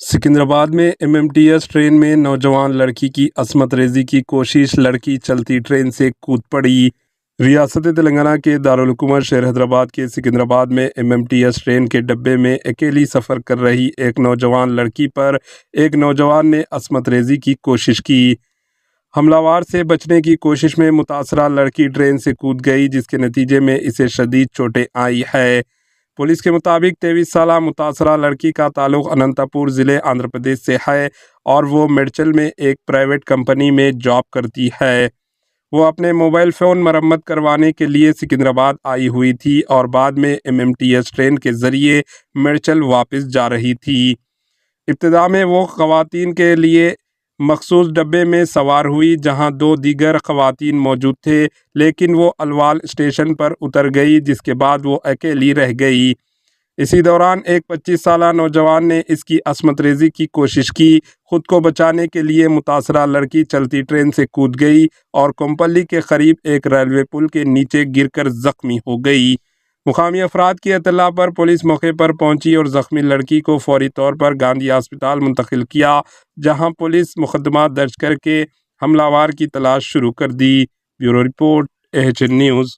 सिकंदराबाद में MMTS train में नौजवान लड़की की असमत रेजी की कोशिश, लड़की चलती ट्रेन से कूद पड़ी। रियासत तेलंगाना के दारुल हुकूमत शहर हैदराबाद के सिकंदराबाद में एमएमटीएस ट्रेन के डब्बे में अकेली सफ़र कर रही एक नौजवान लड़की पर एक नौजवान ने असमत रेजी की कोशिश की। हमलावर से बचने की कोशिश में मुतासरा लड़की ट्रेन से कूद गई, जिसके नतीजे में इसे शदीद चोटें आई है। पुलिस के मुताबिक 23 साला मुतासरा लड़की का ताल्लुक़ अनंतपुर ज़िले आंध्र प्रदेश से है और वो मेडचल में एक प्राइवेट कंपनी में जॉब करती है। वो अपने मोबाइल फ़ोन मरम्मत करवाने के लिए सिकंदराबाद आई हुई थी और बाद में एमएमटीएस ट्रेन के ज़रिए मेडचल वापस जा रही थी। इब्तिदा में वो ख़वातीन के लिए मखसूस डब्बे में सवार हुई, जहां दो दीगर ख़वातीन मौजूद थे, लेकिन वो अलवाल स्टेशन पर उतर गई, जिसके बाद वो अकेली रह गई। इसी दौरान एक 25 साला नौजवान ने इसकी असमत रेजी की कोशिश की। खुद को बचाने के लिए मुतासरा लड़की चलती ट्रेन से कूद गई और कोम्पली के करीब एक रेलवे पुल के नीचे गिरकर ज़ख्मी हो गई। मुकामी अफराद की इत्तला पर पुलिस मौके पर पहुंची और ज़ख्मी लड़की को फौरी तौर पर गांधी अस्पताल मुंतकिल किया, जहां पुलिस मुकदमा दर्ज करके हमलावर की तलाश शुरू कर दी। Bureau report, AHN news.